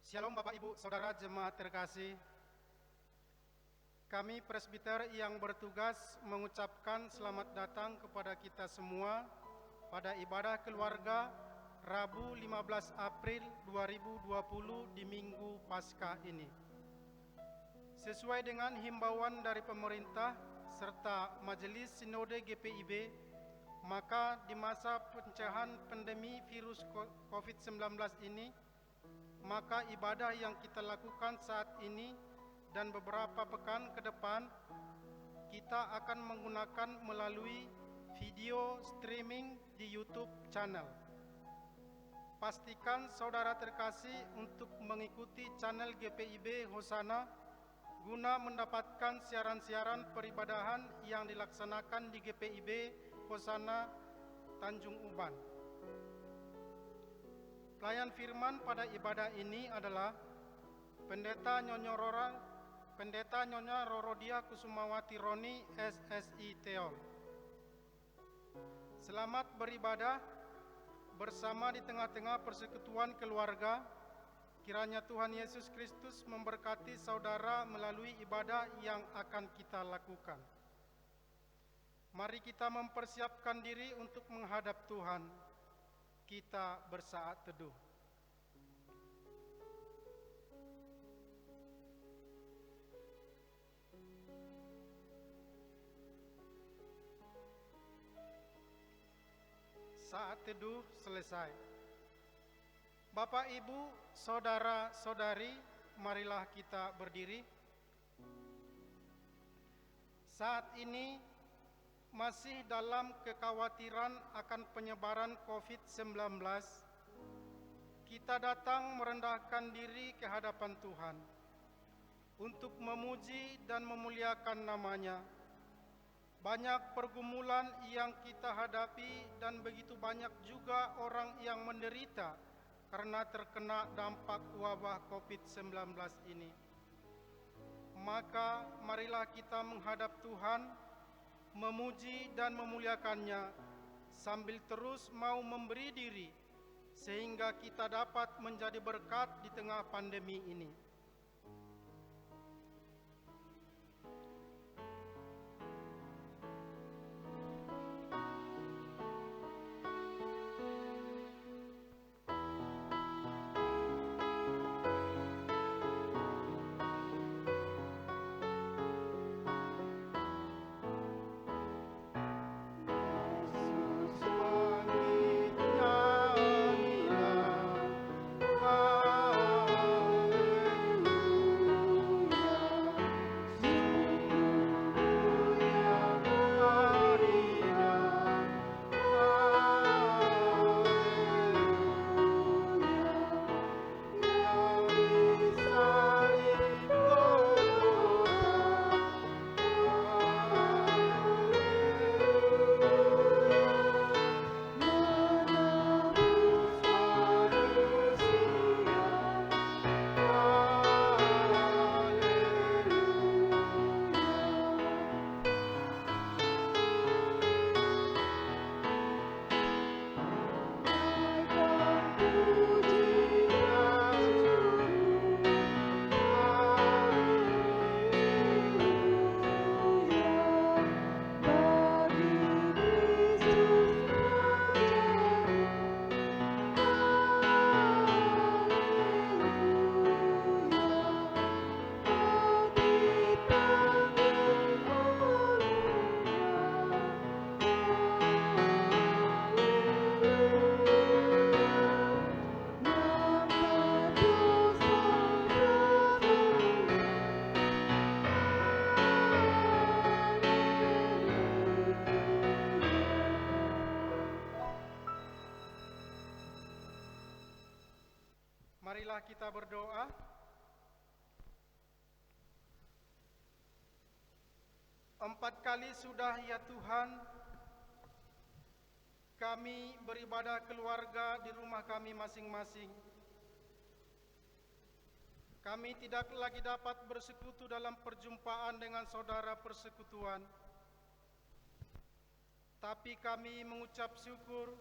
Shalom Bapak Ibu Saudara Jemaat terkasih. Kami presbiter yang bertugas mengucapkan selamat datang kepada kita semua pada ibadah keluarga Rabu 15 April 2020 di Minggu Paskah ini. Sesuai dengan himbauan dari pemerintah serta Majelis Sinode GPIB, maka di masa pencegahan pandemi virus COVID-19 ini, maka ibadah yang kita lakukan saat ini dan beberapa pekan ke depan, kita akan menggunakan melalui video streaming di YouTube channel. Pastikan saudara terkasih untuk mengikuti channel GPIB Hosana guna mendapatkan siaran-siaran peribadahan yang dilaksanakan di GPIB Hosana Tanjung Uban. Pelayan firman pada ibadah ini adalah Pendeta Nyonya Rorodia Kusumawati Roni SSI Teol. Selamat beribadah bersama di tengah-tengah persekutuan keluarga. Kiranya Tuhan Yesus Kristus memberkati saudara melalui ibadah yang akan kita lakukan. Mari kita mempersiapkan diri untuk menghadap Tuhan. Kita bersaat teduh. Saat teduh selesai. Bapak, Ibu, saudara-saudari, marilah kita berdiri. Saat ini masih dalam kekhawatiran akan penyebaran COVID-19, kita datang merendahkan diri ke hadapan Tuhan untuk memuji dan memuliakan nama-Nya. Banyak pergumulan yang kita hadapi dan begitu banyak juga orang yang menderita karena terkena dampak wabah COVID-19 ini. Maka marilah kita menghadap Tuhan, memuji dan memuliakan-Nya sambil terus mau memberi diri sehingga kita dapat menjadi berkat di tengah pandemi ini. Marilah kita berdoa. Empat kali sudah ya Tuhan, kami beribadah keluarga di rumah kami masing-masing. Kami tidak lagi dapat bersekutu dalam perjumpaan dengan saudara persekutuan. Tapi kami mengucap syukur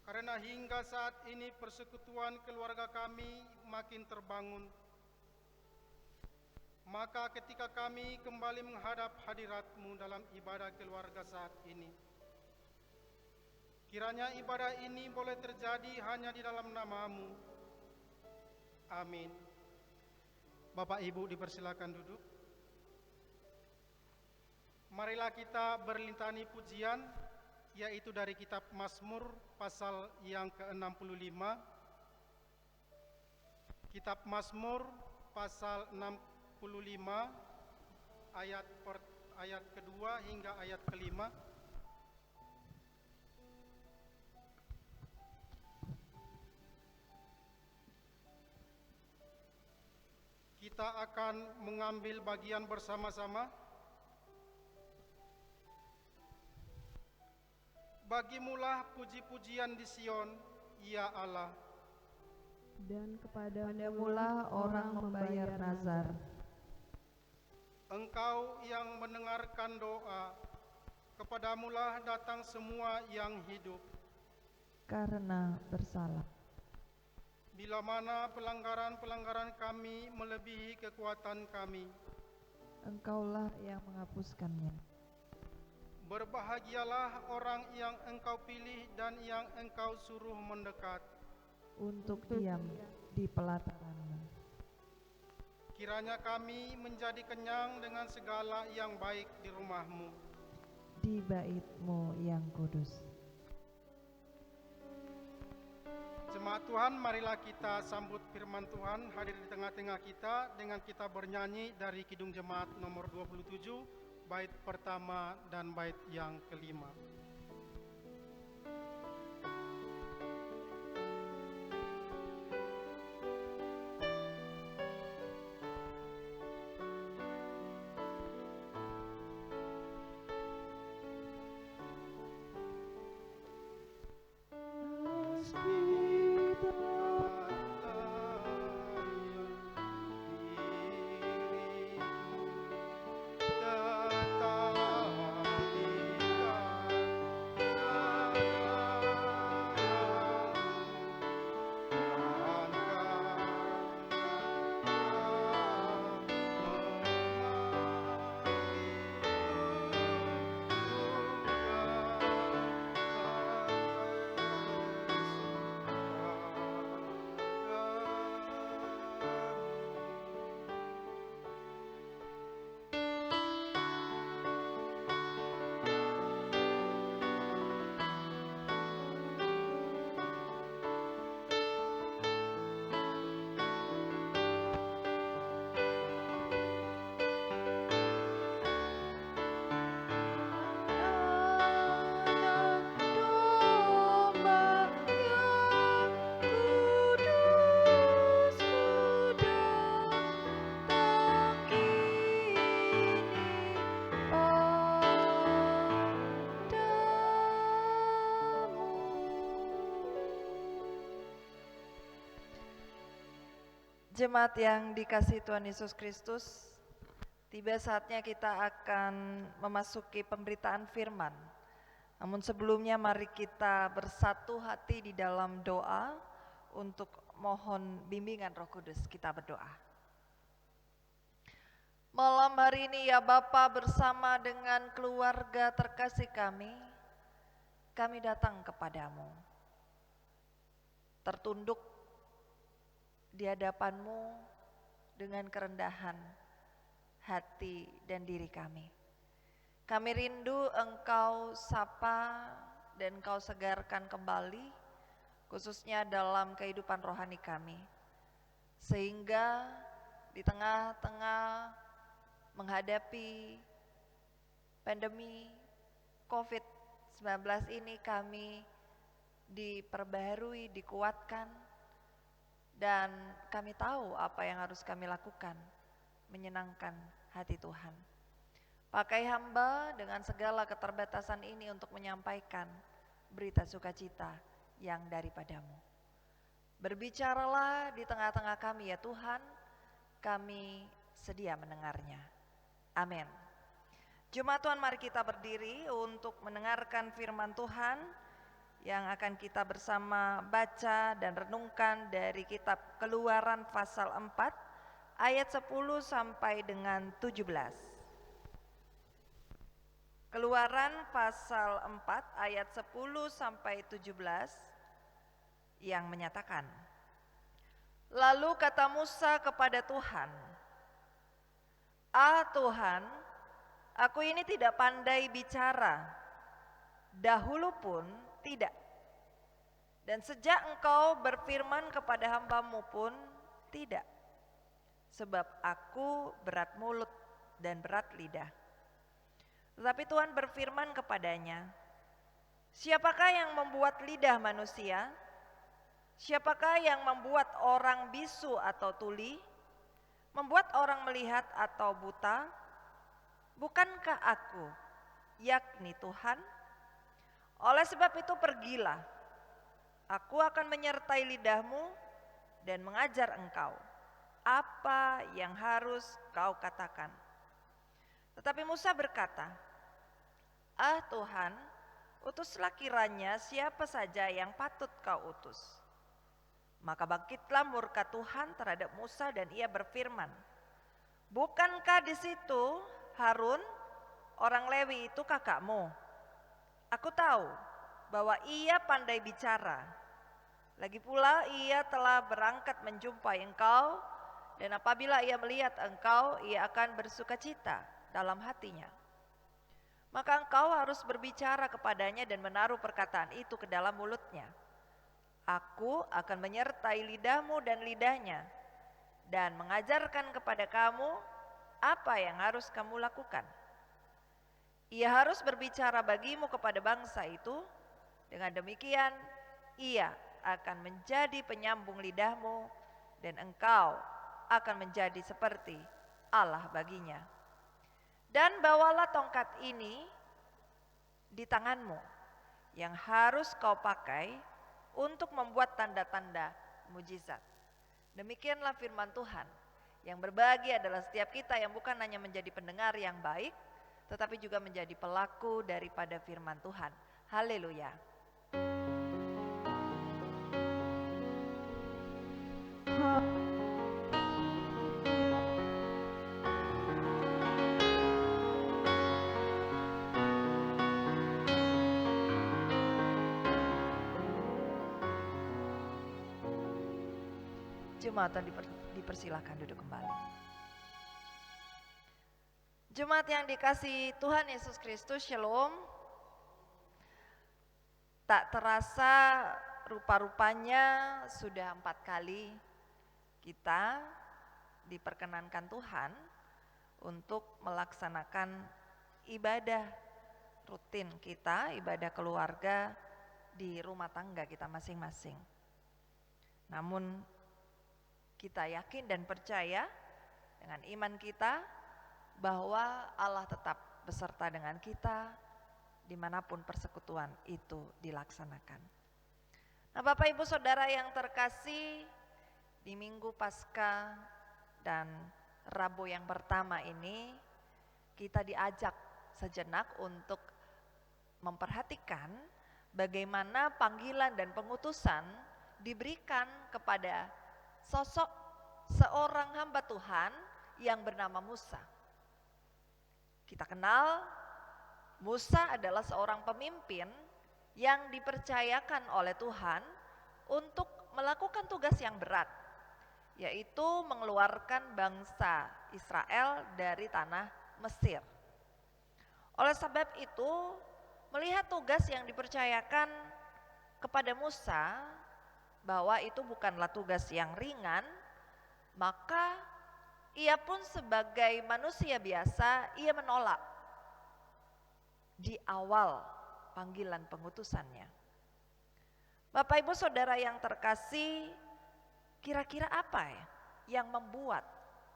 Karena hingga saat ini persekutuan keluarga kami makin terbangun. Maka ketika kami kembali menghadap hadirat-Mu dalam ibadah keluarga saat ini, kiranya ibadah ini boleh terjadi hanya di dalam nama-Mu. Amin. Bapak Ibu dipersilakan duduk. Marilah kita berlintani pujian, yaitu dari kitab Mazmur pasal yang ke-65. Kitab Mazmur pasal 65 ayat kedua hingga ayat kelima. Kita akan mengambil bagian bersama-sama. Bagimulah puji-pujian di Sion, ya Allah. Dan kepadamulah orang membayar nazar. Engkau yang mendengarkan doa, kepadamulah datang semua yang hidup. Karena bersalah. Bila mana pelanggaran-pelanggaran kami melebihi kekuatan kami, Engkaulah yang menghapuskannya. berbahagialah orang yang Engkau pilih dan yang Engkau suruh mendekat. Untuk diam di pelataran-Mu. Kiranya kami menjadi kenyang dengan segala yang baik di rumah-Mu. Di bait-Mu yang kudus. Jemaat Tuhan, marilah kita sambut firman Tuhan hadir di tengah-tengah kita dengan kita bernyanyi dari Kidung Jemaat nomor 27, bait pertama dan bait yang kelima. Jemaat yang dikasihi Tuhan Yesus Kristus, tiba saatnya kita akan memasuki pemberitaan firman. Namun sebelumnya mari kita bersatu hati di dalam doa untuk mohon bimbingan Roh Kudus. Kita berdoa. Malam hari ini ya Bapa, bersama dengan keluarga terkasih kami datang kepadamu. Tertunduk di hadapan-Mu dengan kerendahan hati dan diri kami. Kami rindu Engkau sapa dan Engkau segarkan kembali, khususnya dalam kehidupan rohani kami. Sehingga di tengah-tengah menghadapi pandemi COVID-19 ini kami diperbaharui, dikuatkan, dan kami tahu apa yang harus kami lakukan, menyenangkan hati Tuhan. Pakai hamba dengan segala keterbatasan ini untuk menyampaikan berita sukacita yang daripada-Mu. Berbicaralah di tengah-tengah kami ya Tuhan, kami sedia mendengarnya. Amin. Jemaat Tuhan, mari kita berdiri untuk mendengarkan firman Tuhan yang akan kita bersama baca dan renungkan dari kitab Keluaran pasal 4 ayat 10 sampai dengan 17. Keluaran pasal 4 ayat 10 sampai 17 yang menyatakan, lalu kata Musa kepada Tuhan, "Ah Tuhan, aku ini tidak pandai bicara, dahulu pun tidak. Dan sejak Engkau berfirman kepada hamba-Mu pun tidak. Sebab aku berat mulut dan berat lidah." Tetapi Tuhan berfirman kepadanya, "Siapakah yang membuat lidah manusia? Siapakah yang membuat orang bisu atau tuli? Membuat orang melihat atau buta? Bukankah aku, yakni Tuhan? Oleh sebab itu pergilah, aku akan menyertai lidahmu dan mengajar engkau apa yang harus kau katakan." Tetapi Musa berkata, "Ah Tuhan, utuslah kiranya siapa saja yang patut kau utus." Maka bangkitlah murka Tuhan terhadap Musa dan ia berfirman, "Bukankah di situ Harun, orang Lewi itu kakakmu? Aku tahu bahwa ia pandai bicara. Lagi pula ia telah berangkat menjumpai engkau, dan apabila ia melihat engkau, ia akan bersukacita dalam hatinya. Maka engkau harus berbicara kepadanya dan menaruh perkataan itu ke dalam mulutnya. Aku akan menyertai lidahmu dan lidahnya, dan mengajarkan kepada kamu apa yang harus kamu lakukan. Ia harus berbicara bagimu kepada bangsa itu. Dengan demikian ia akan menjadi penyambung lidahmu, dan engkau akan menjadi seperti Allah baginya. Dan bawalah tongkat ini di tanganmu, yang harus kau pakai untuk membuat tanda-tanda mujizat." Demikianlah firman Tuhan. Yang berbagi adalah setiap kita yang bukan hanya menjadi pendengar yang baik, tetapi juga menjadi pelaku daripada firman Tuhan. Haleluya. Jemaat dipersilakan duduk kembali. Jemaat yang dikasihi Tuhan Yesus Kristus, Shalom. Tak terasa rupa-rupanya sudah 4 kali kita diperkenankan Tuhan untuk melaksanakan ibadah rutin kita, ibadah keluarga di rumah tangga kita masing-masing. Namun kita yakin dan percaya dengan iman kita bahwa Allah tetap beserta dengan kita dimanapun persekutuan itu dilaksanakan. Nah, Bapak Ibu Saudara yang terkasih, di Minggu Paskah dan Rabu yang pertama ini kita diajak sejenak untuk memperhatikan bagaimana panggilan dan pengutusan diberikan kepada sosok seorang hamba Tuhan yang bernama Musa. Kita kenal Musa adalah seorang pemimpin yang dipercayakan oleh Tuhan untuk melakukan tugas yang berat, yaitu mengeluarkan bangsa Israel dari tanah Mesir. Oleh sebab itu, melihat tugas yang dipercayakan kepada Musa bahwa itu bukanlah tugas yang ringan, maka ia pun sebagai manusia biasa, ia menolak di awal panggilan pengutusannya. Bapak Ibu Saudara yang terkasih, kira-kira apa ya yang membuat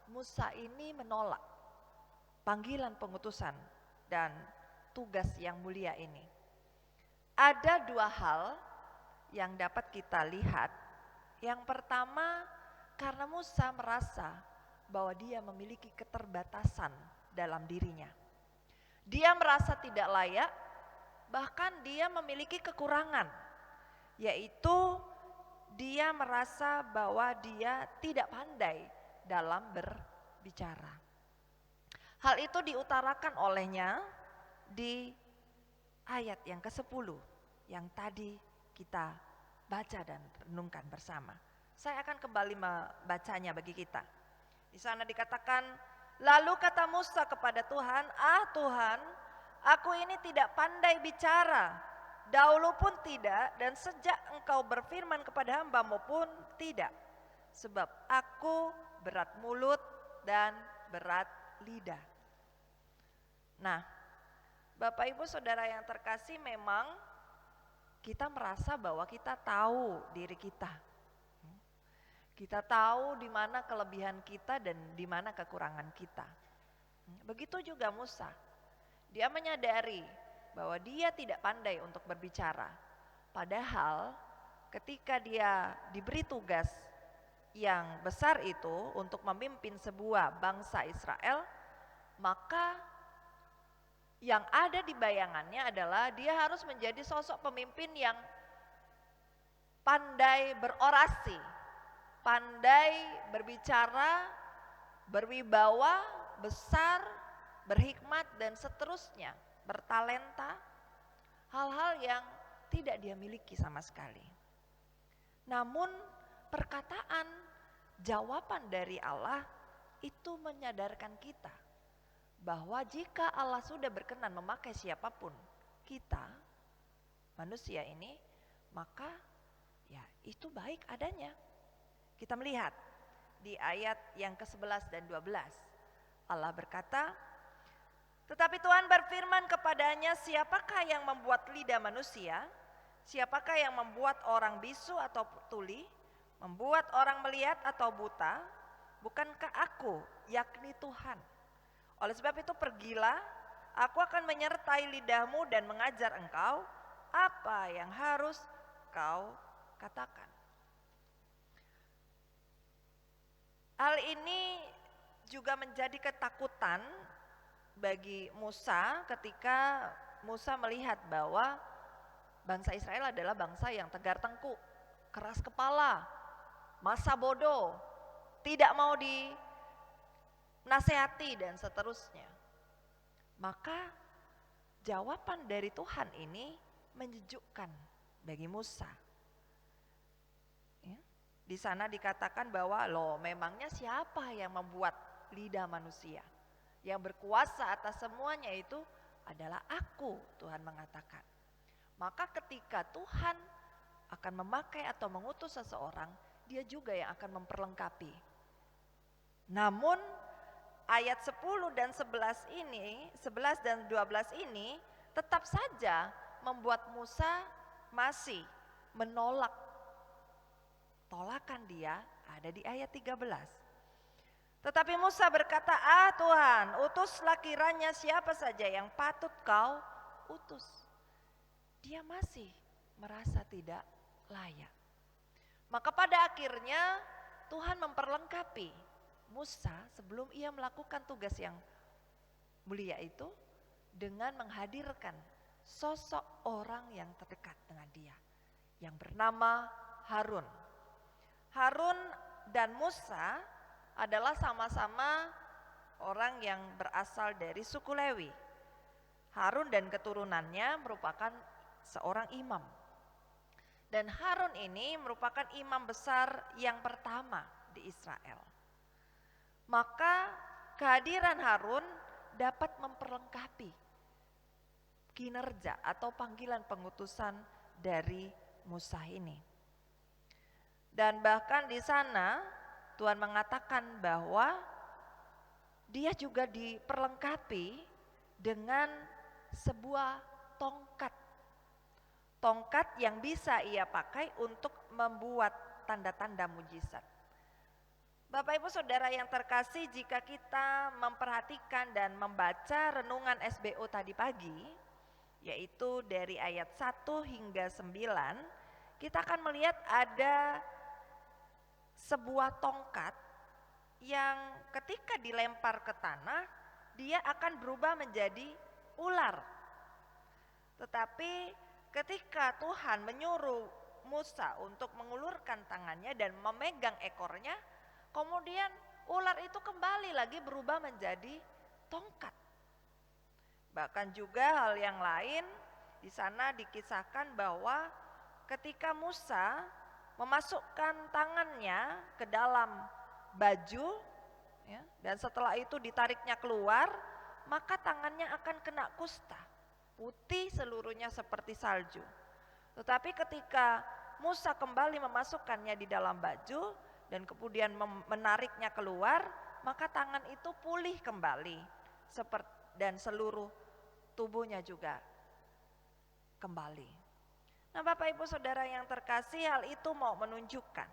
Musa ini menolak panggilan pengutusan dan tugas yang mulia ini? Ada 2 hal yang dapat kita lihat. Yang pertama, karena Musa merasa bahwa dia memiliki keterbatasan dalam dirinya. Dia merasa tidak layak, bahkan dia memiliki kekurangan yaitu dia merasa bahwa dia tidak pandai dalam berbicara. Hal itu diutarakan olehnya di ayat yang ke-10 yang tadi kita baca dan renungkan bersama. Saya akan kembali membacanya bagi kita. Di sana dikatakan, lalu kata Musa kepada Tuhan, Tuhan, aku ini tidak pandai bicara, dahulu pun tidak, dan sejak engkau berfirman kepada hamba-Mu pun tidak. Sebab aku berat mulut dan berat lidah. Nah, Bapak Ibu Saudara yang terkasih, memang kita merasa bahwa kita tahu diri kita. Kita tahu di mana kelebihan kita dan di mana kekurangan kita. Begitu juga Musa. Dia menyadari bahwa dia tidak pandai untuk berbicara. Padahal ketika dia diberi tugas yang besar itu untuk memimpin sebuah bangsa Israel, maka yang ada di bayangannya adalah dia harus menjadi sosok pemimpin yang pandai berorasi, pandai berbicara, berwibawa, besar, berhikmat dan seterusnya, bertalenta, hal-hal yang tidak dia miliki sama sekali. Namun perkataan, jawaban dari Allah itu menyadarkan kita bahwa jika Allah sudah berkenan memakai siapapun kita, manusia ini, maka ya itu baik adanya. Kita melihat di ayat yang ke-11 dan 12. Allah berkata, tetapi Tuhan berfirman kepadanya, siapakah yang membuat lidah manusia? Siapakah yang membuat orang bisu atau tuli? Membuat orang melihat atau buta? Bukankah aku, yakni Tuhan? Oleh sebab itu pergilah, aku akan menyertai lidahmu dan mengajar engkau apa yang harus kau katakan. Hal ini juga menjadi ketakutan bagi Musa ketika Musa melihat bahwa bangsa Israel adalah bangsa yang tegar tengkuk, keras kepala, masa bodoh, tidak mau dinasehati dan seterusnya. Maka jawaban dari Tuhan ini menyejukkan bagi Musa. Ya, di sana dikatakan bahwa memangnya siapa yang membuat lidah manusia? Yang berkuasa atas semuanya itu adalah aku, Tuhan mengatakan. Maka ketika Tuhan akan memakai atau mengutus seseorang, dia juga yang akan memperlengkapi. Namun ayat 10 dan 11 ini, 11 dan 12 ini tetap saja membuat Musa masih menolak. Tolakan dia ada di ayat 13. Tetapi Musa berkata, Tuhan, utuslah kiranya siapa saja yang patut kau utus. Dia masih merasa tidak layak. Maka pada akhirnya Tuhan memperlengkapi Musa sebelum ia melakukan tugas yang mulia itu dengan menghadirkan sosok orang yang terdekat dengan dia yang bernama Harun. Harun dan Musa adalah sama-sama orang yang berasal dari suku Lewi. Harun dan keturunannya merupakan seorang imam. Dan Harun ini merupakan imam besar yang pertama di Israel. Maka kehadiran Harun dapat memperlengkapi kinerja atau panggilan pengutusan dari Musa ini. Dan bahkan di sana Tuhan mengatakan bahwa dia juga diperlengkapi dengan sebuah tongkat. Tongkat yang bisa ia pakai untuk membuat tanda-tanda mujizat. Bapak Ibu Saudara yang terkasih, jika kita memperhatikan dan membaca renungan SBO tadi pagi, yaitu dari ayat 1 hingga 9, kita akan melihat ada sebuah tongkat yang ketika dilempar ke tanah, dia akan berubah menjadi ular. Tetapi ketika Tuhan menyuruh Musa untuk mengulurkan tangannya dan memegang ekornya, kemudian ular itu kembali lagi berubah menjadi tongkat. Bahkan juga hal yang lain, di sana dikisahkan bahwa ketika Musa memasukkan tangannya ke dalam baju, ya, dan setelah itu ditariknya keluar, maka tangannya akan kena kusta, putih seluruhnya seperti salju. Tetapi ketika Musa kembali memasukkannya di dalam baju dan kemudian menariknya keluar, maka tangan itu pulih kembali dan seluruh tubuhnya juga kembali. Nah, Bapak Ibu Saudara yang terkasih, hal itu mau menunjukkan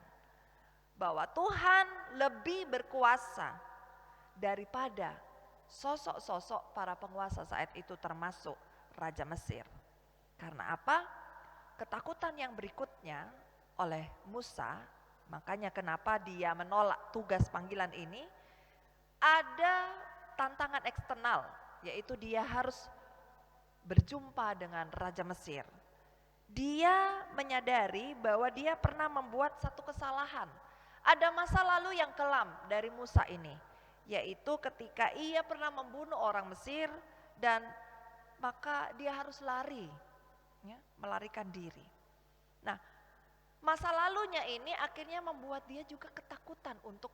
bahwa Tuhan lebih berkuasa daripada sosok-sosok para penguasa saat itu, termasuk Raja Mesir. Karena apa? Ketakutan yang berikutnya oleh Musa, makanya kenapa dia menolak tugas panggilan ini, ada tantangan eksternal, yaitu dia harus berjumpa dengan Raja Mesir. Dia menyadari bahwa dia pernah membuat satu kesalahan. Ada masa lalu yang kelam dari Musa ini, yaitu ketika ia pernah membunuh orang Mesir dan maka dia harus lari, ya, melarikan diri. Nah, masa lalunya ini akhirnya membuat dia juga ketakutan untuk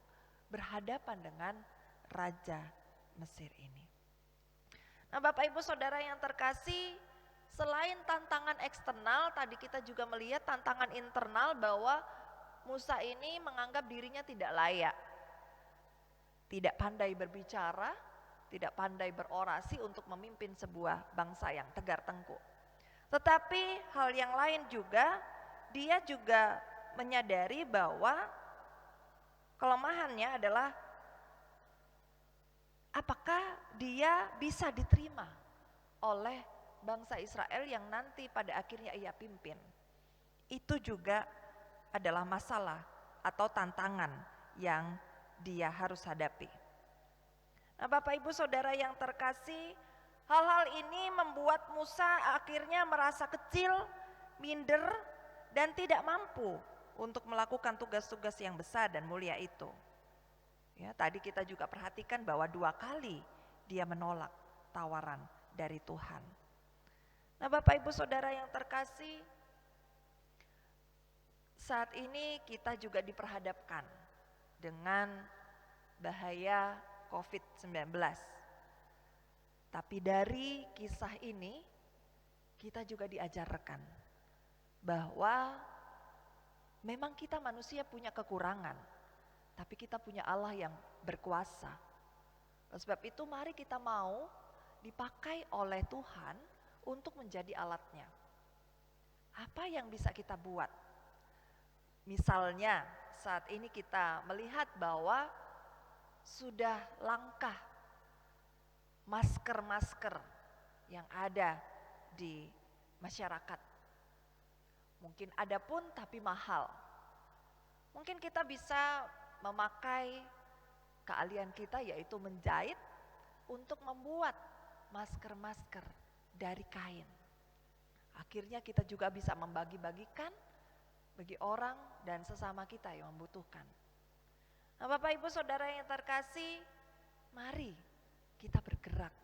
berhadapan dengan Raja Mesir ini. Nah, Bapak Ibu Saudara yang terkasih, selain tantangan eksternal, tadi kita juga melihat tantangan internal bahwa Musa ini menganggap dirinya tidak layak, tidak pandai berbicara, tidak pandai berorasi untuk memimpin sebuah bangsa yang tegar tengkuk. Tetapi hal yang lain juga, dia juga menyadari bahwa kelemahannya adalah apakah dia bisa diterima oleh bangsa Israel yang nanti pada akhirnya ia pimpin. Itu juga adalah masalah atau tantangan yang dia harus hadapi. Nah, Bapak Ibu Saudara yang terkasih, hal-hal ini membuat Musa akhirnya merasa kecil, minder, dan tidak mampu untuk melakukan tugas-tugas yang besar dan mulia itu. Ya, tadi kita juga perhatikan bahwa 2 kali dia menolak tawaran dari Tuhan. Nah, Bapak Ibu Saudara yang terkasih, saat ini kita juga diperhadapkan dengan bahaya COVID-19. Tapi dari kisah ini kita juga diajarkan bahwa memang kita manusia punya kekurangan, tapi kita punya Allah yang berkuasa. Oleh sebab itu mari kita mau dipakai oleh Tuhan untuk menjadi alatnya. Apa yang bisa kita buat? Misalnya saat ini kita melihat bahwa sudah langka masker-masker yang ada di masyarakat. Mungkin ada pun tapi mahal. Mungkin kita bisa memakai keahlian kita, yaitu menjahit untuk membuat masker-masker dari kain. Akhirnya kita juga bisa membagi-bagikan bagi orang dan sesama kita yang membutuhkan. Nah, Bapak Ibu Saudara yang terkasih, mari kita bergerak.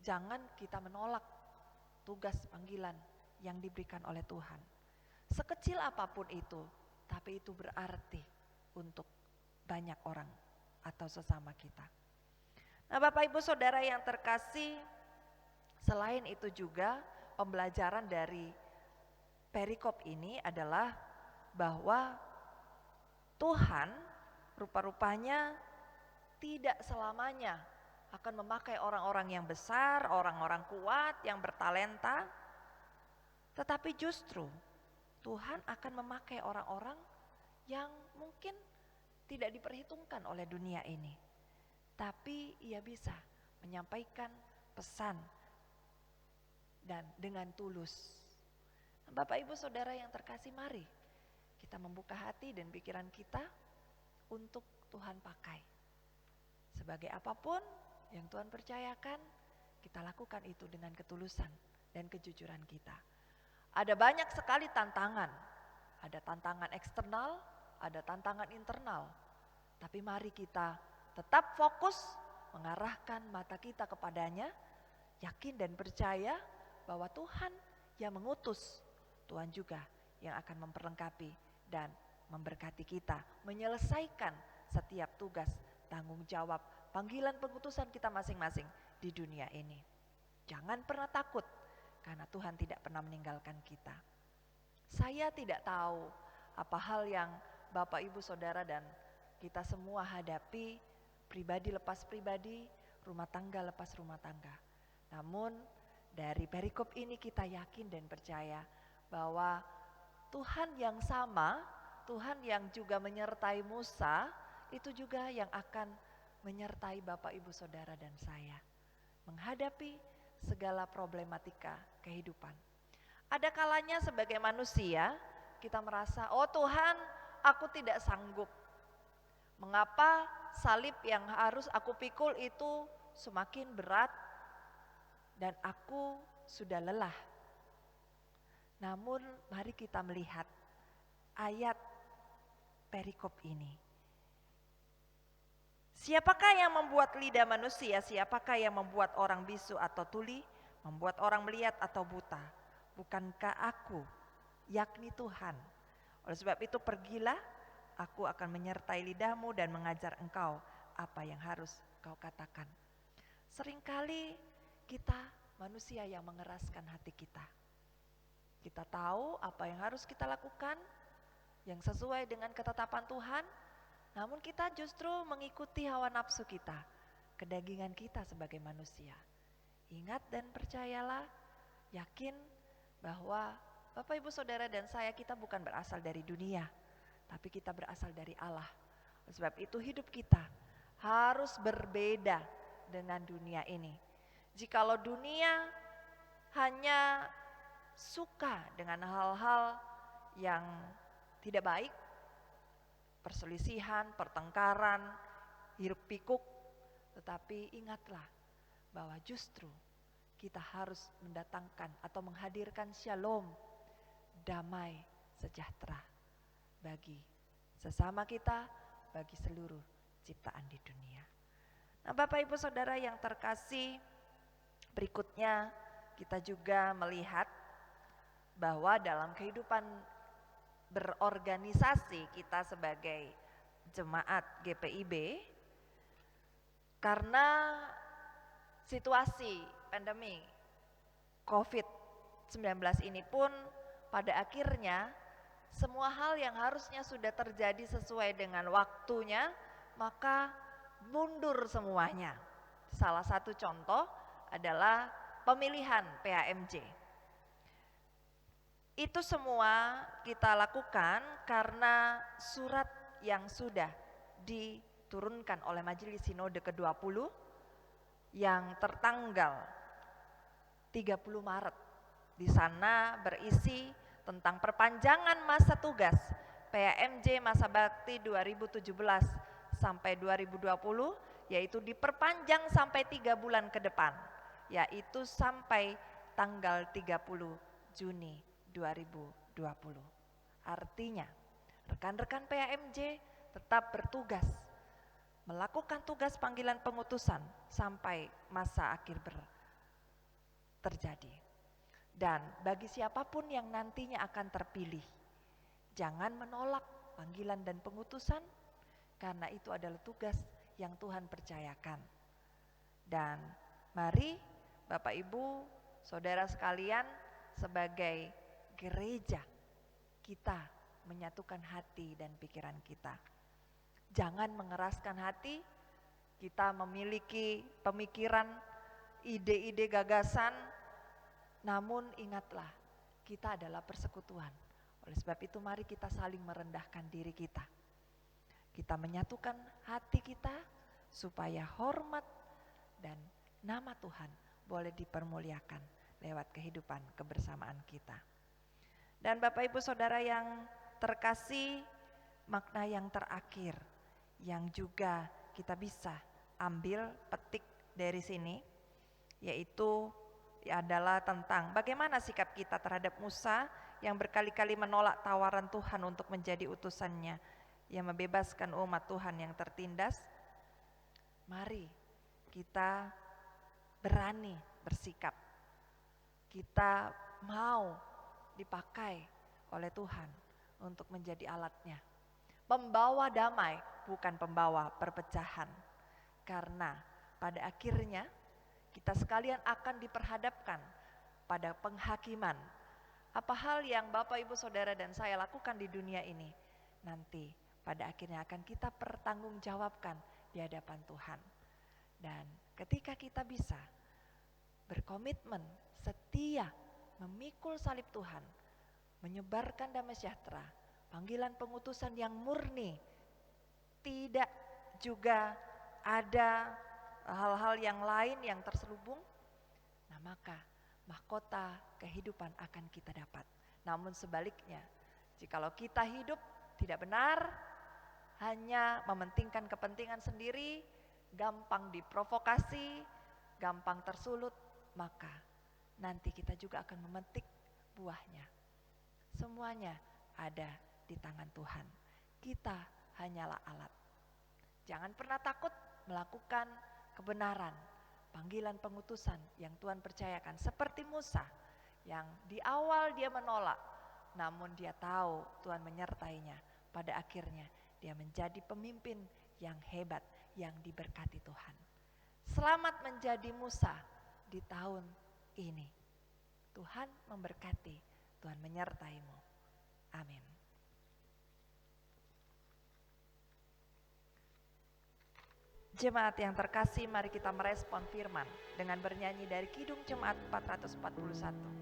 Jangan kita menolak tugas panggilan yang diberikan oleh Tuhan. Sekecil apapun itu, tapi itu berarti untuk banyak orang atau sesama kita. Nah, Bapak Ibu Saudara yang terkasih, selain itu juga pembelajaran dari perikop ini adalah bahwa Tuhan rupa-rupanya tidak selamanya akan memakai orang-orang yang besar, orang-orang kuat, yang bertalenta, tetapi justru Tuhan akan memakai orang-orang yang mungkin tidak diperhitungkan oleh dunia ini, tapi ia bisa menyampaikan pesan dan dengan tulus. Bapak Ibu Saudara yang terkasih, mari kita membuka hati dan pikiran kita untuk Tuhan pakai. Sebagai apapun yang Tuhan percayakan, kita lakukan itu dengan ketulusan dan kejujuran kita. Ada banyak sekali tantangan. Ada tantangan eksternal, ada tantangan internal. Tapi mari kita tetap fokus mengarahkan mata kita kepadanya, yakin dan percaya bahwa Tuhan yang mengutus, Tuhan juga yang akan memperlengkapi dan memberkati kita, menyelesaikan setiap tugas, tanggung jawab, panggilan pengutusan kita masing-masing di dunia ini. Jangan pernah takut, karena Tuhan tidak pernah meninggalkan kita. Saya tidak tahu apa hal yang Bapak, Ibu, Saudara dan kita semua hadapi, pribadi lepas pribadi, rumah tangga lepas rumah tangga. Namun dari perikop ini kita yakin dan percaya bahwa Tuhan yang sama, Tuhan yang juga menyertai Musa, itu juga yang akan menyertai Bapak, Ibu, Saudara dan saya menghadapi segala problematika kehidupan. Ada kalanya sebagai manusia kita merasa, oh Tuhan, aku tidak sanggup. Mengapa salib yang harus aku pikul itu semakin berat dan aku sudah lelah. Namun mari kita melihat ayat perikop ini. Siapakah yang membuat lidah manusia? Siapakah yang membuat orang bisu atau tuli? Membuat orang melihat atau buta? Bukankah aku, yakni Tuhan? Oleh sebab itu pergilah, aku akan menyertai lidahmu dan mengajar engkau apa yang harus kau katakan. Seringkali kita manusia yang mengeraskan hati kita. Kita tahu apa yang harus kita lakukan, yang sesuai dengan ketetapan Tuhan, namun kita justru mengikuti hawa nafsu kita, kedagingan kita sebagai manusia. Ingat dan percayalah, yakin bahwa Bapak, Ibu, Saudara dan saya, kita bukan berasal dari dunia, tapi kita berasal dari Allah. Sebab itu hidup kita harus berbeda dengan dunia ini. Jikalau dunia hanya suka dengan hal-hal yang tidak baik, perselisihan, pertengkaran, hiruk pikuk, tetapi ingatlah bahwa justru kita harus mendatangkan atau menghadirkan shalom, damai, sejahtera bagi sesama kita, bagi seluruh ciptaan di dunia. Nah, Bapak, Ibu, Saudara yang terkasih, berikutnya kita juga melihat bahwa dalam kehidupan berorganisasi kita sebagai jemaat GPIB, karena situasi pandemi COVID-19 ini pun pada akhirnya semua hal yang harusnya sudah terjadi sesuai dengan waktunya, maka mundur semuanya. Salah satu contoh adalah pemilihan PAMJ. Itu semua kita lakukan karena surat yang sudah diturunkan oleh Majelis Sinode ke-20 yang tertanggal 30 Maret. Di sana berisi tentang perpanjangan masa tugas PAMJ masa bakti 2017 sampai 2020, yaitu diperpanjang sampai 3 bulan ke depan, yaitu sampai tanggal 30 Juni 2020. Artinya rekan-rekan PAMJ tetap bertugas melakukan tugas panggilan pengutusan sampai masa akhir terjadi. Dan bagi siapapun yang nantinya akan terpilih, jangan menolak panggilan dan pengutusan, karena itu adalah tugas yang Tuhan percayakan. Dan mari Bapak, Ibu, Saudara sekalian, sebagai gereja kita menyatukan hati dan pikiran kita. Jangan mengeraskan hati, kita memiliki pemikiran, ide-ide, gagasan, namun ingatlah kita adalah persekutuan. Oleh sebab itu mari kita saling merendahkan diri kita. Kita menyatukan hati kita supaya hormat dan nama Tuhan boleh dipermuliakan lewat kehidupan kebersamaan kita. Dan Bapak, Ibu, Saudara yang terkasih, makna yang terakhir yang juga kita bisa ambil petik dari sini, yaitu adalah tentang bagaimana sikap kita terhadap Musa yang berkali-kali menolak tawaran Tuhan untuk menjadi utusannya yang membebaskan umat Tuhan yang tertindas. Mari kita berani bersikap. Kita mau dipakai oleh Tuhan untuk menjadi alatnya. Pembawa damai, bukan pembawa perpecahan. Karena pada akhirnya kita sekalian akan diperhadapkan pada penghakiman. Apa hal yang Bapak, Ibu, Saudara, dan saya lakukan di dunia ini, nanti pada akhirnya akan kita pertanggungjawabkan di hadapan Tuhan. Dan ketika kita bisa berkomitmen, setia, memikul salib Tuhan, menyebarkan damai sejahtera, panggilan pengutusan yang murni, tidak juga ada hal-hal yang lain yang terselubung, nah maka mahkota kehidupan akan kita dapat. Namun sebaliknya, jikalau kita hidup tidak benar, hanya mementingkan kepentingan sendiri, gampang diprovokasi, gampang tersulut, maka nanti kita juga akan memetik buahnya. Semuanya ada di tangan Tuhan. Kita hanyalah alat. Jangan pernah takut melakukan kebenaran, panggilan pengutusan yang Tuhan percayakan. Seperti Musa yang di awal dia menolak, namun dia tahu Tuhan menyertainya. Pada akhirnya dia menjadi pemimpin yang hebat, yang diberkati Tuhan. Selamat menjadi Musa di tahun ini. Tuhan memberkati, Tuhan menyertaimu. Amin. Jemaat yang terkasih, mari kita merespon firman dengan bernyanyi dari Kidung Jemaat 441.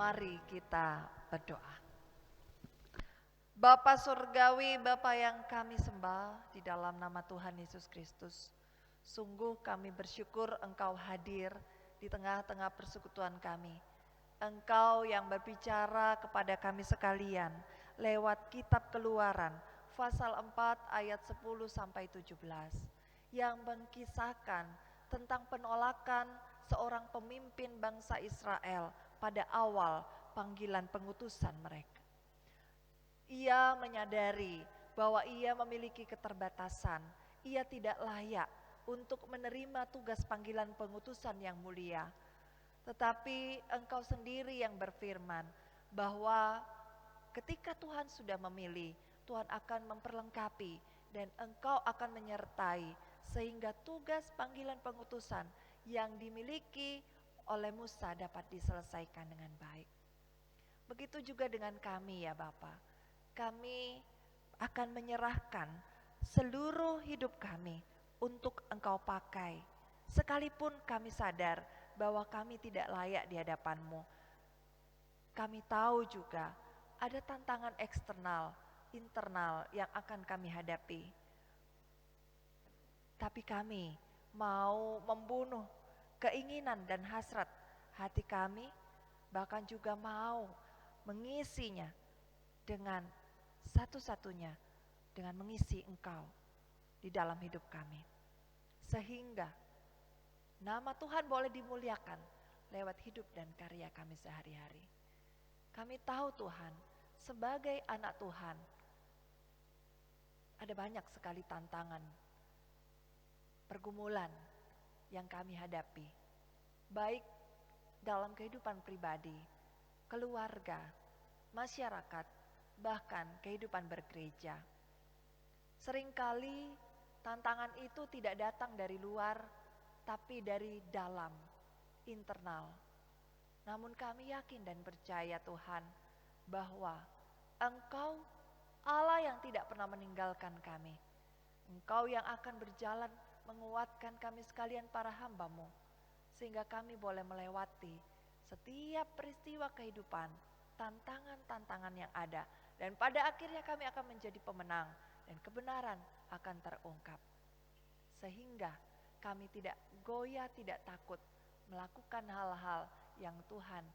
Mari kita berdoa. Bapa Surgawi, Bapa yang kami sembah di dalam nama Tuhan Yesus Kristus, sungguh kami bersyukur Engkau hadir di tengah-tengah persekutuan kami. Engkau yang berbicara kepada kami sekalian lewat kitab Keluaran, pasal 4 ayat 10 sampai 17 yang mengkisahkan tentang penolakan seorang pemimpin bangsa Israel pada awal panggilan pengutusan mereka. Ia menyadari bahwa ia memiliki keterbatasan, ia tidak layak untuk menerima tugas panggilan pengutusan yang mulia. Tetapi Engkau sendiri yang berfirman bahwa ketika Tuhan sudah memilih, Tuhan akan memperlengkapi dan Engkau akan menyertai sehingga tugas panggilan pengutusan yang dimiliki oleh Musa dapat diselesaikan dengan baik. Begitu juga dengan kami ya Bapa. Kami akan menyerahkan seluruh hidup kami untuk Engkau pakai. Sekalipun kami sadar bahwa kami tidak layak di hadapan-Mu. Kami tahu juga ada tantangan eksternal, internal yang akan kami hadapi. Tapi kami mau membunuh keinginan dan hasrat hati kami, bahkan juga mau mengisinya dengan satu-satunya, dengan mengisi Engkau di dalam hidup kami. Sehingga nama Tuhan boleh dimuliakan lewat hidup dan karya kami sehari-hari. Kami tahu Tuhan, sebagai anak Tuhan, ada banyak sekali tantangan, pergumulan yang kami hadapi, baik dalam kehidupan pribadi, keluarga, masyarakat, bahkan kehidupan bergereja. Seringkali tantangan itu tidak datang dari luar, tapi dari dalam, internal. Namun kami yakin dan percaya Tuhan bahwa Engkau Allah yang tidak pernah meninggalkan kami. Engkau yang akan berjalan menguatkan kami sekalian para hamba-Mu, sehingga kami boleh melewati setiap peristiwa kehidupan, tantangan-tantangan yang ada, dan pada akhirnya kami akan menjadi pemenang dan kebenaran akan terungkap. Sehingga kami tidak goyah, tidak takut melakukan hal-hal yang Tuhan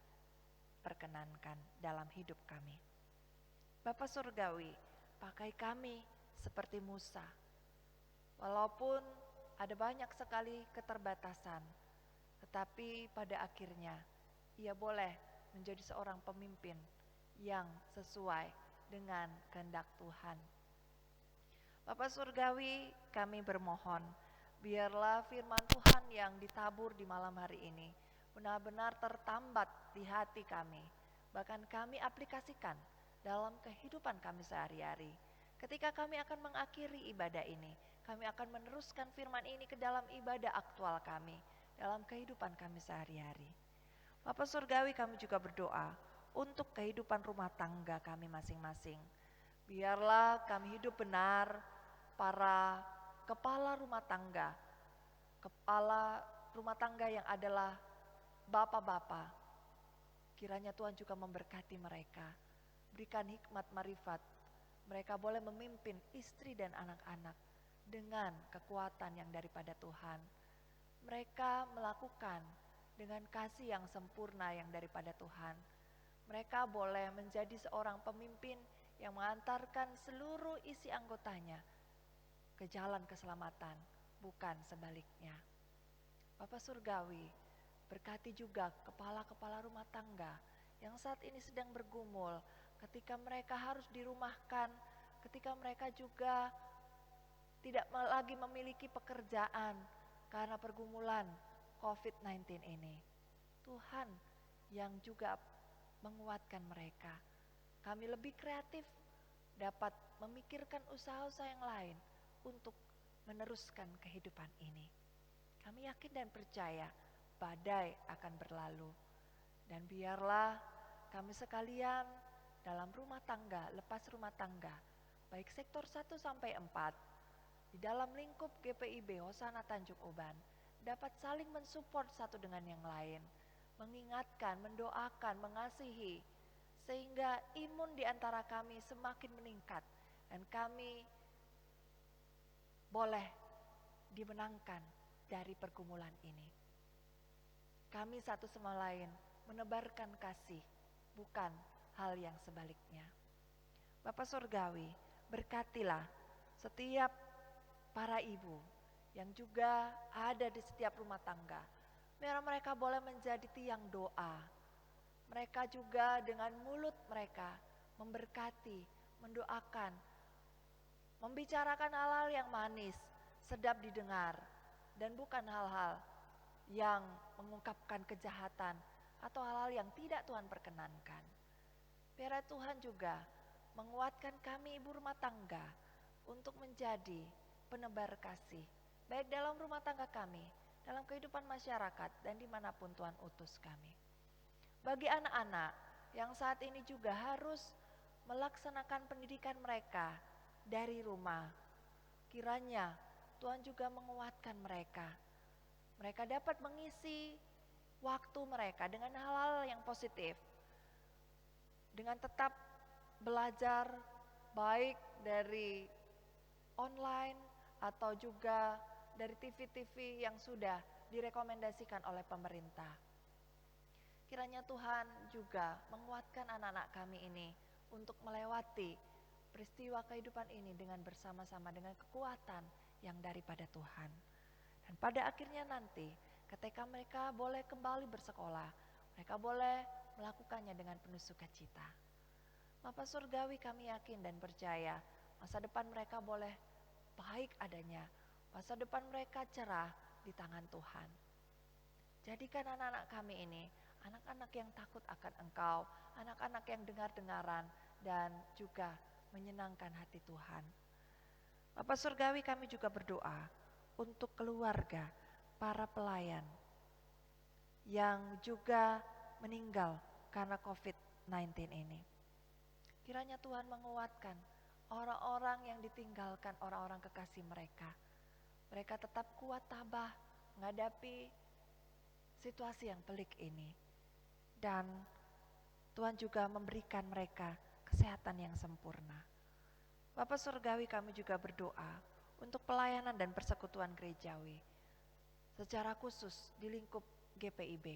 perkenankan dalam hidup kami. Bapa Surgawi, pakai kami seperti Musa. Walaupun ada banyak sekali keterbatasan, tetapi pada akhirnya ia boleh menjadi seorang pemimpin yang sesuai dengan kehendak Tuhan. Bapa Surgawi, kami bermohon, biarlah firman Tuhan yang ditabur di malam hari ini benar-benar tertambat di hati kami, bahkan kami aplikasikan dalam kehidupan kami sehari-hari. Ketika kami akan mengakhiri ibadah ini, kami akan meneruskan firman ini ke dalam ibadah aktual kami, dalam kehidupan kami sehari-hari. Bapa Surgawi, kami juga berdoa untuk kehidupan rumah tangga kami masing-masing. Biarlah kami hidup benar, para kepala rumah tangga yang adalah bapak-bapak. Kiranya Tuhan juga memberkati mereka, berikan hikmat marifat. Mereka boleh memimpin istri dan anak-anak dengan kekuatan yang daripada Tuhan. Mereka melakukan dengan kasih yang sempurna yang daripada Tuhan. Mereka boleh menjadi seorang pemimpin yang mengantarkan seluruh isi anggotanya ke jalan keselamatan, bukan sebaliknya. Bapak Surgawi, berkati juga kepala-kepala rumah tangga yang saat ini sedang bergumul, ketika mereka harus dirumahkan, ketika mereka juga tidak lagi memiliki pekerjaan karena pergumulan COVID-19 ini. Tuhan yang juga menguatkan mereka. Kami lebih kreatif, dapat memikirkan usaha-usaha yang lain untuk meneruskan kehidupan ini. Kami yakin dan percaya badai akan berlalu. Dan biarlah kami sekalian dalam rumah tangga, lepas rumah tangga, baik sektor 1 sampai 4, di dalam lingkup GPIB Hosana Tanjung Uban, dapat saling mensupport satu dengan yang lain, mengingatkan, mendoakan, mengasihi, sehingga imun di antara kami semakin meningkat dan kami boleh dimenangkan dari pergumulan ini. Kami satu sama lain menebarkan kasih, bukan hal yang sebaliknya. Bapak Surgawi, berkatilah setiap para ibu yang juga ada di setiap rumah tangga. Biar mereka boleh menjadi tiang doa. Mereka juga dengan mulut mereka memberkati, mendoakan, membicarakan hal-hal yang manis, sedap didengar, dan bukan hal-hal yang mengungkapkan kejahatan atau hal-hal yang tidak Tuhan perkenankan. Biar Tuhan juga menguatkan kami ibu rumah tangga untuk menjadi penebar kasih, baik dalam rumah tangga kami, dalam kehidupan masyarakat, dan dimanapun Tuhan utus kami. Bagi anak-anak yang saat ini juga harus melaksanakan pendidikan mereka dari rumah, kiranya Tuhan juga menguatkan mereka. Mereka dapat mengisi waktu mereka dengan hal-hal yang positif, dengan tetap belajar baik dari online atau juga dari TV-TV yang sudah direkomendasikan oleh pemerintah. Kiranya Tuhan juga menguatkan anak-anak kami ini untuk melewati peristiwa kehidupan ini dengan bersama-sama dengan kekuatan yang daripada Tuhan. Dan pada akhirnya nanti ketika mereka boleh kembali bersekolah, mereka boleh melakukannya dengan penuh sukacita. Bapa Surgawi, kami yakin dan percaya masa depan mereka boleh baik adanya, masa depan mereka cerah di tangan Tuhan. Jadikan anak-anak kami ini anak-anak yang takut akan Engkau, anak-anak yang dengar-dengaran dan juga menyenangkan hati Tuhan. Bapa Surgawi, kami juga berdoa untuk keluarga para pelayan yang juga meninggal karena COVID-19 ini. Kiranya Tuhan menguatkan orang-orang yang ditinggalkan, orang-orang kekasih mereka. Mereka tetap kuat tabah menghadapi situasi yang pelik ini. Dan Tuhan juga memberikan mereka kesehatan yang sempurna. Bapa Surgawi, kami juga berdoa untuk pelayanan dan persekutuan gerejawi. Secara khusus di lingkup GPIB.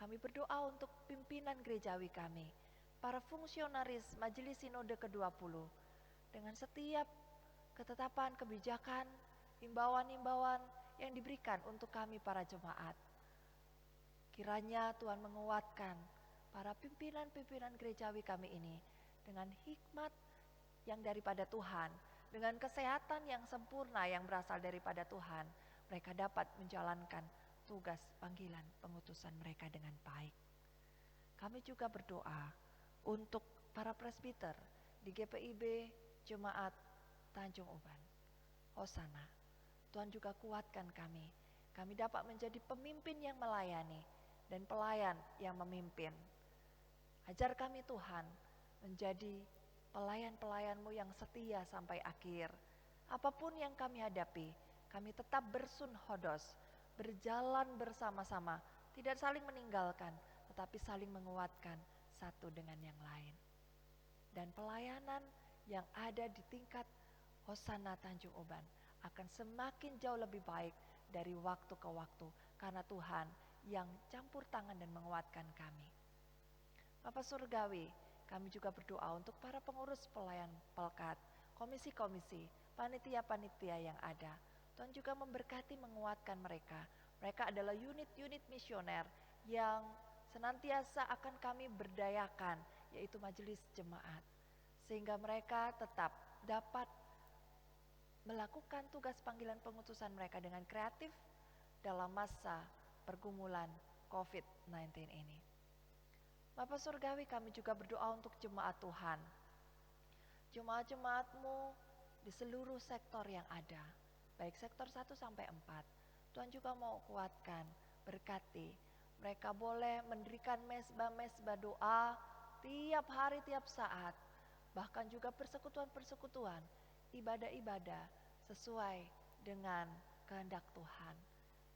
Kami berdoa untuk pimpinan gerejawi kami, para fungsionaris Majelis Sinode ke-20, dengan setiap ketetapan, kebijakan, himbauan-himbauan yang diberikan untuk kami para jemaat. Kiranya Tuhan menguatkan para pimpinan-pimpinan gerejawi kami ini dengan hikmat yang daripada Tuhan, dengan kesehatan yang sempurna yang berasal daripada Tuhan, mereka dapat menjalankan tugas panggilan pengutusan mereka dengan baik. Kami juga berdoa untuk para presbiter di GPIB Jemaat Tanjung Uban. Hosana, Tuhan juga kuatkan kami. Kami dapat menjadi pemimpin yang melayani dan pelayan yang memimpin. Ajar kami Tuhan menjadi pelayan-pelayan-Mu yang setia sampai akhir. Apapun yang kami hadapi, kami tetap bersunhodos, berjalan bersama-sama, tidak saling meninggalkan, tetapi saling menguatkan satu dengan yang lain. Dan pelayanan yang ada di tingkat Hosana Tanjung Uban akan semakin jauh lebih baik dari waktu ke waktu, karena Tuhan yang campur tangan dan menguatkan kami. Bapak Surgawi, kami juga berdoa untuk para pengurus pelayan pelkat, komisi-komisi, panitia-panitia yang ada. Tuhan juga memberkati, menguatkan mereka. Mereka adalah unit-unit misioner yang senantiasa akan kami berdayakan, yaitu majelis jemaat. Sehingga mereka tetap dapat melakukan tugas panggilan pengutusan mereka dengan kreatif dalam masa pergumulan COVID-19 ini. Bapak Surgawi, kami juga berdoa untuk jemaat Tuhan. Jemaat-jemaat-Mu di seluruh sektor yang ada, baik sektor 1 sampai 4. Tuhan juga mau kuatkan, berkati. Mereka boleh mendirikan mesbah-mesbah doa tiap hari, tiap saat. Bahkan juga persekutuan-persekutuan, ibadah-ibadah sesuai dengan kehendak Tuhan.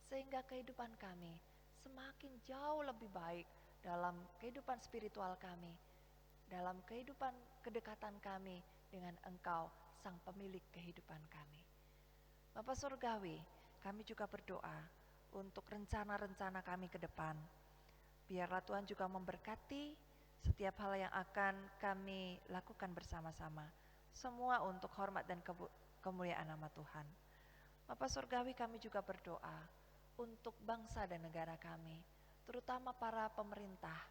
Sehingga kehidupan kami semakin jauh lebih baik dalam kehidupan spiritual kami, dalam kehidupan kedekatan kami dengan Engkau, Sang Pemilik kehidupan kami. Bapak Surgawi, kami juga berdoa untuk rencana-rencana kami ke depan. Biarlah Tuhan juga memberkati setiap hal yang akan kami lakukan bersama-sama. semua untuk hormat dan kemuliaan nama Tuhan. Bapa Surgawi, kami juga berdoa untuk bangsa dan negara kami, terutama para pemerintah,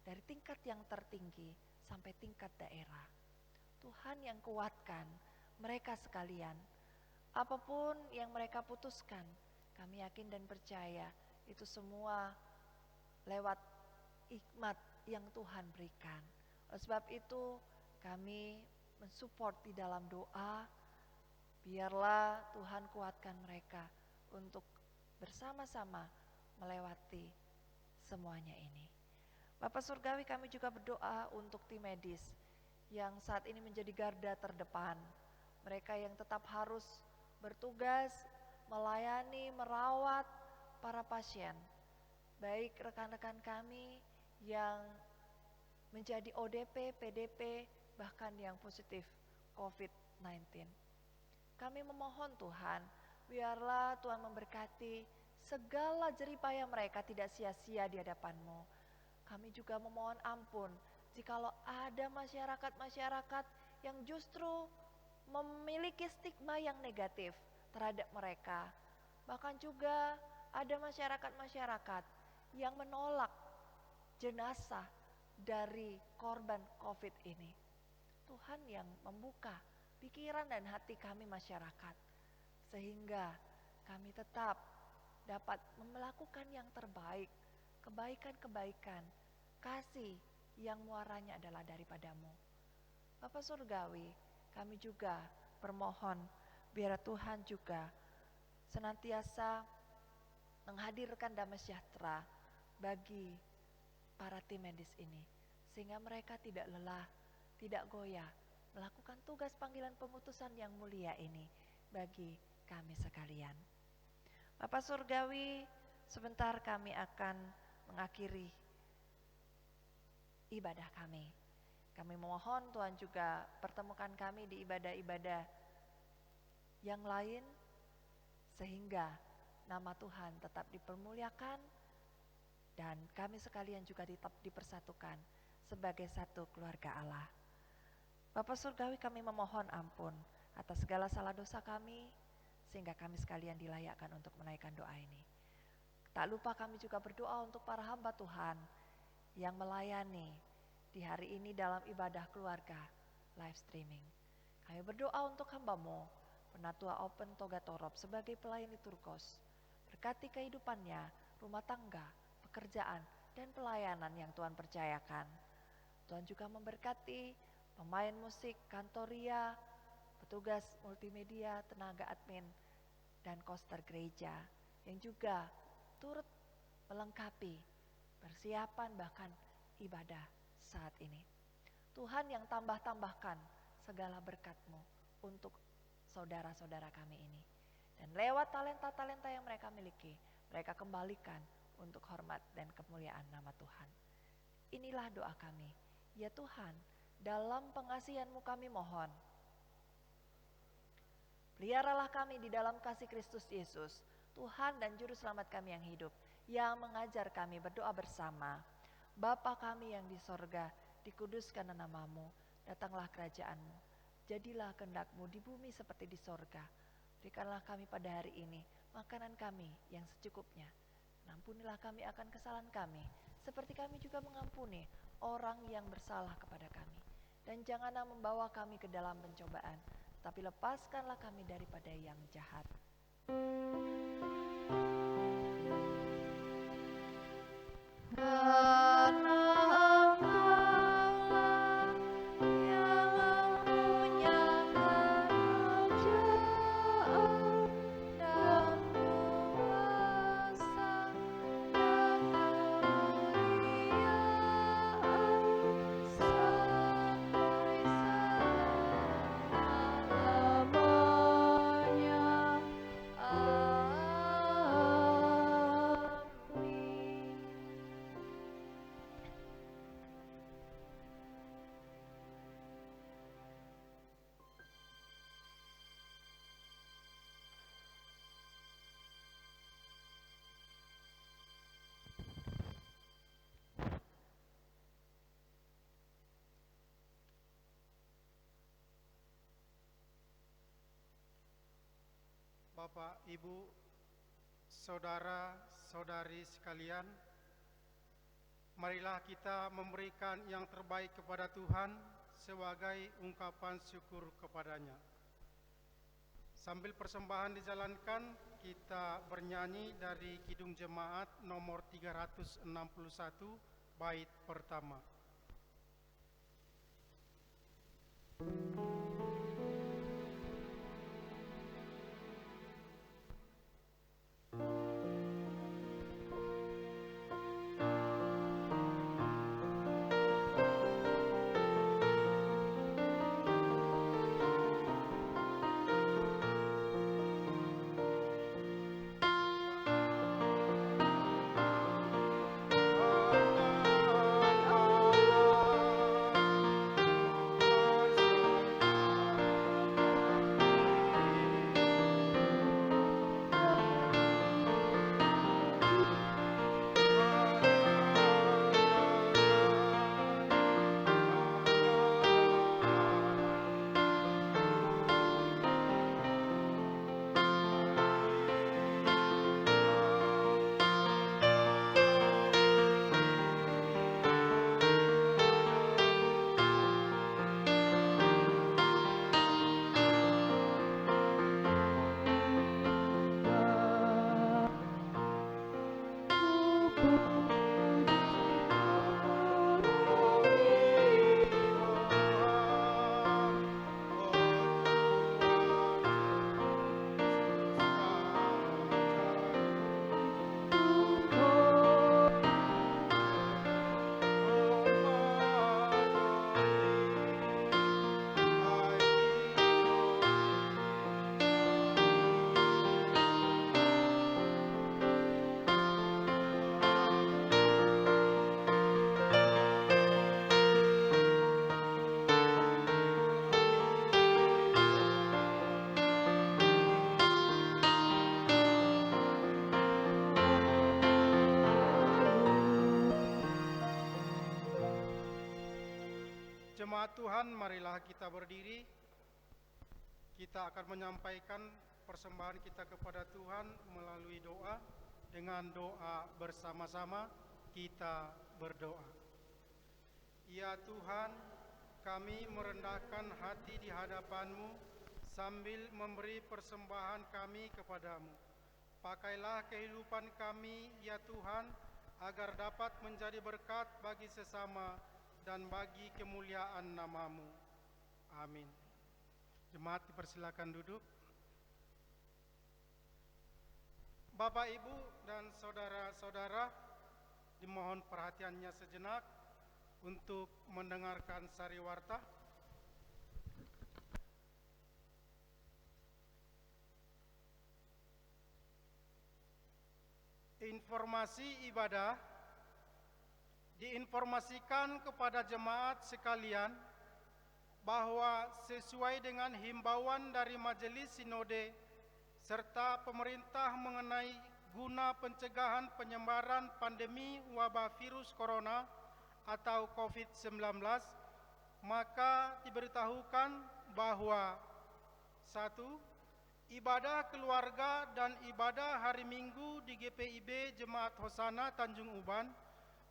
dari tingkat yang tertinggi sampai tingkat daerah. Tuhan yang kuatkan mereka sekalian, apapun yang mereka putuskan, kami yakin dan percaya itu semua lewat hikmat yang Tuhan berikan. Oleh sebab itu kami mensupport di dalam doa, biarlah Tuhan kuatkan mereka untuk bersama-sama melewati semuanya ini. Bapak Surgawi, kami juga berdoa untuk tim medis yang saat ini menjadi garda terdepan. Mereka yang tetap harus bertugas, melayani, merawat para pasien. Baik rekan-rekan kami yang menjadi ODP, PDP, bahkan yang positif COVID-19. Kami memohon Tuhan, biarlah Tuhan memberkati segala jeripaya mereka tidak sia-sia di hadapan-Mu. Kami juga memohon ampun jikalau ada masyarakat-masyarakat yang justru memiliki stigma yang negatif terhadap mereka. Bahkan juga ada masyarakat-masyarakat yang menolak jenazah dari korban COVID ini. Tuhan yang membuka pikiran dan hati kami masyarakat, sehingga kami tetap dapat melakukan yang terbaik, kebaikan-kebaikan, kasih yang muaranya adalah daripada-Mu. Bapa Surgawi, kami juga bermohon biar Tuhan juga senantiasa menghadirkan damai sejahtera bagi para tim medis ini, sehingga mereka tidak lelah, tidak goyah melakukan tugas panggilan pemutusan yang mulia ini bagi kami sekalian. Bapak Surgawi, sebentar kami akan mengakhiri ibadah kami. Kami memohon Tuhan juga pertemukan kami di ibadah-ibadah yang lain, sehingga nama Tuhan tetap dipermuliakan dan kami sekalian juga tetap dipersatukan sebagai satu keluarga Allah. Bapak Surgawi, kami memohon ampun atas segala salah dosa kami, sehingga kami sekalian dilayakkan untuk menaikkan doa ini. Tak lupa kami juga berdoa untuk para hamba Tuhan yang melayani di hari ini dalam ibadah keluarga live streaming. Kami berdoa untuk hamba-Mu, Penatua Open Toga Torop sebagai pelayan liturgos. Berkati kehidupannya, rumah tangga, pekerjaan, dan pelayanan yang Tuhan percayakan. Tuhan juga memberkati pemain musik, kantoria, petugas multimedia, tenaga admin, dan koster gereja yang juga turut melengkapi persiapan bahkan ibadah saat ini. Tuhan yang tambahkan segala berkat-Mu untuk saudara-saudara kami ini. Dan lewat talenta-talenta yang mereka miliki, mereka kembalikan untuk hormat dan kemuliaan nama Tuhan. Inilah doa kami. Ya Tuhan, dalam pengasihan-Mu kami mohon, peliharalah kami di dalam kasih Kristus Yesus, Tuhan dan Juru Selamat kami yang hidup, yang mengajar kami berdoa bersama. Bapa kami yang di sorga, dikuduskan nama-Mu, datanglah kerajaan-Mu, jadilah kehendak-Mu di bumi seperti di sorga. Berikanlah kami pada hari ini makanan kami yang secukupnya. Ampunilah kami akan kesalahan kami, seperti kami juga mengampuni orang yang bersalah kepada kami. Dan janganlah membawa kami ke dalam pencobaan, tapi lepaskanlah kami daripada yang jahat. Bapak, Ibu, saudara-saudari sekalian, marilah kita memberikan yang terbaik kepada Tuhan sebagai ungkapan syukur kepadanya. Sambil persembahan dijalankan, kita bernyanyi dari Kidung Jemaat nomor 361, bait pertama. Jemaat Tuhan, marilah kita berdiri. Kita akan menyampaikan persembahan kita kepada Tuhan melalui doa. Dengan doa bersama-sama, kita berdoa. Ya Tuhan, kami merendahkan hati di hadapan-Mu sambil memberi persembahan kami kepadamu. Pakailah kehidupan kami, ya Tuhan, agar dapat menjadi berkat bagi sesama dan bagi kemuliaan nama-Mu. Amin. Jemaat dipersilakan duduk. Bapak, Ibu, dan saudara-saudara, dimohon perhatiannya sejenak untuk mendengarkan sariwarta. Informasi ibadah diinformasikan kepada jemaat sekalian bahwa sesuai dengan himbauan dari Majelis Sinode serta pemerintah mengenai guna pencegahan penyebaran pandemi wabah virus corona atau COVID-19, maka diberitahukan bahwa 1. Ibadah keluarga dan ibadah hari Minggu di GPIB Jemaat Hosana Tanjung Uban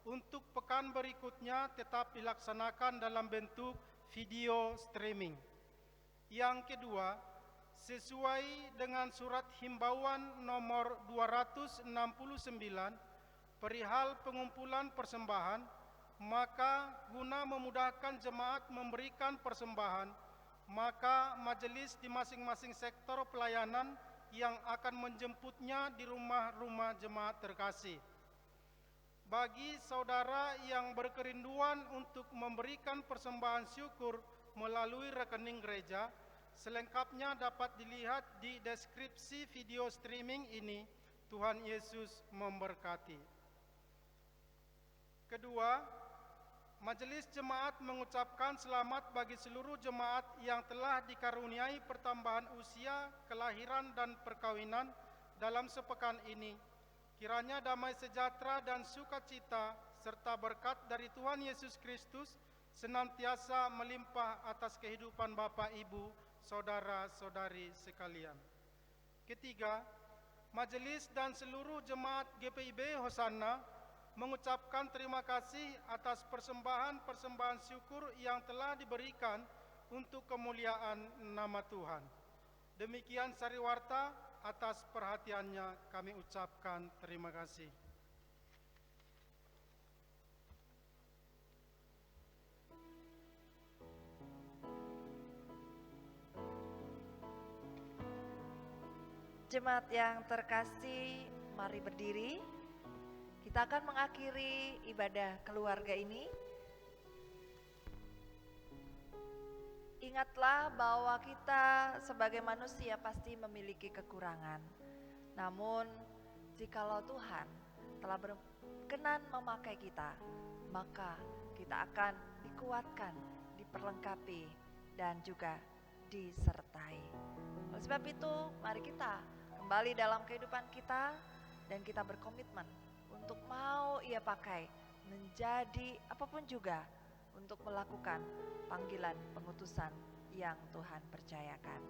untuk pekan berikutnya tetap dilaksanakan dalam bentuk video streaming. Yang kedua, sesuai dengan surat himbauan nomor 269 perihal pengumpulan persembahan, maka guna memudahkan jemaat memberikan persembahan, maka majelis di masing-masing sektor pelayanan yang akan menjemputnya di rumah-rumah jemaat terkasih. Bagi saudara yang berkerinduan untuk memberikan persembahan syukur melalui rekening gereja, selengkapnya dapat dilihat di deskripsi video streaming ini. Tuhan Yesus memberkati. Kedua, Majelis Jemaat mengucapkan selamat bagi seluruh jemaat yang telah dikaruniai pertambahan usia, kelahiran, dan perkawinan dalam sepekan ini. Kiranya damai sejahtera dan sukacita serta berkat dari Tuhan Yesus Kristus senantiasa melimpah atas kehidupan Bapak, Ibu, saudara-saudari sekalian. Ketiga, majelis dan seluruh jemaat GPIB Hosanna mengucapkan terima kasih atas persembahan-persembahan syukur yang telah diberikan untuk kemuliaan nama Tuhan. Demikian sariwarta, atas perhatiannya kami ucapkan terima kasih. Jemaat yang terkasih, mari berdiri. Kita akan mengakhiri ibadah keluarga ini. Ingatlah bahwa kita sebagai manusia pasti memiliki kekurangan. Namun, jikalau Tuhan telah berkenan memakai kita, maka kita akan dikuatkan, diperlengkapi, dan juga disertai. Oleh sebab itu, mari kita kembali dalam kehidupan kita dan kita berkomitmen untuk mau Ia pakai menjadi apapun juga untuk melakukan panggilan pengutusan yang Tuhan percayakan.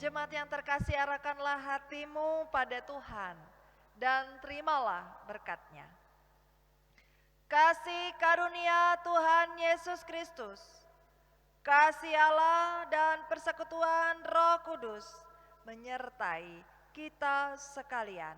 Jemaat yang terkasih, arahkanlah hatimu pada Tuhan dan terimalah berkat-Nya. Kasih karunia Tuhan Yesus Kristus, kasih Allah dan persekutuan Roh Kudus menyertai kita sekalian.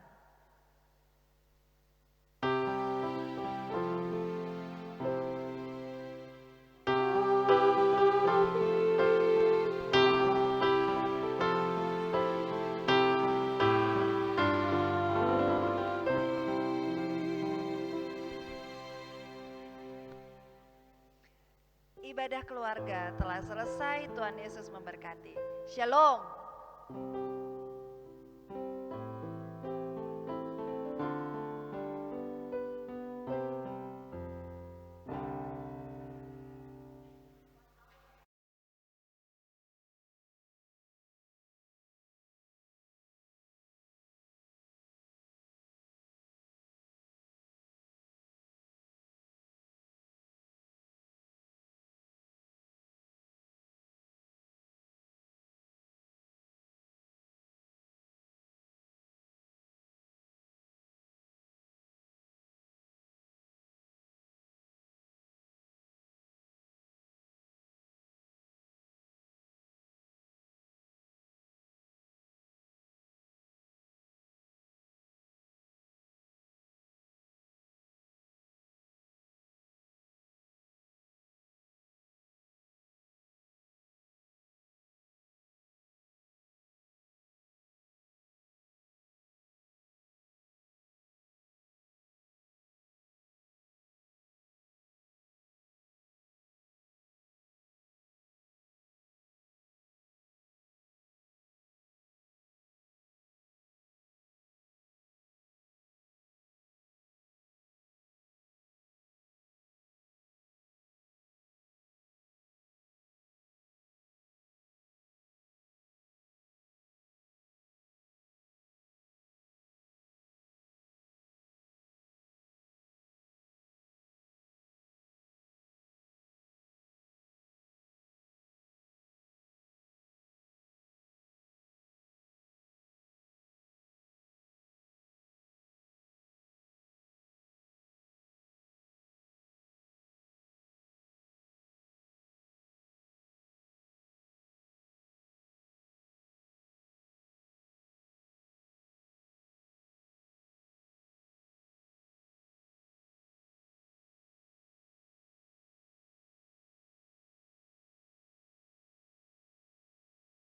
Ibadah keluarga telah selesai. Tuhan Yesus memberkati. Shalom.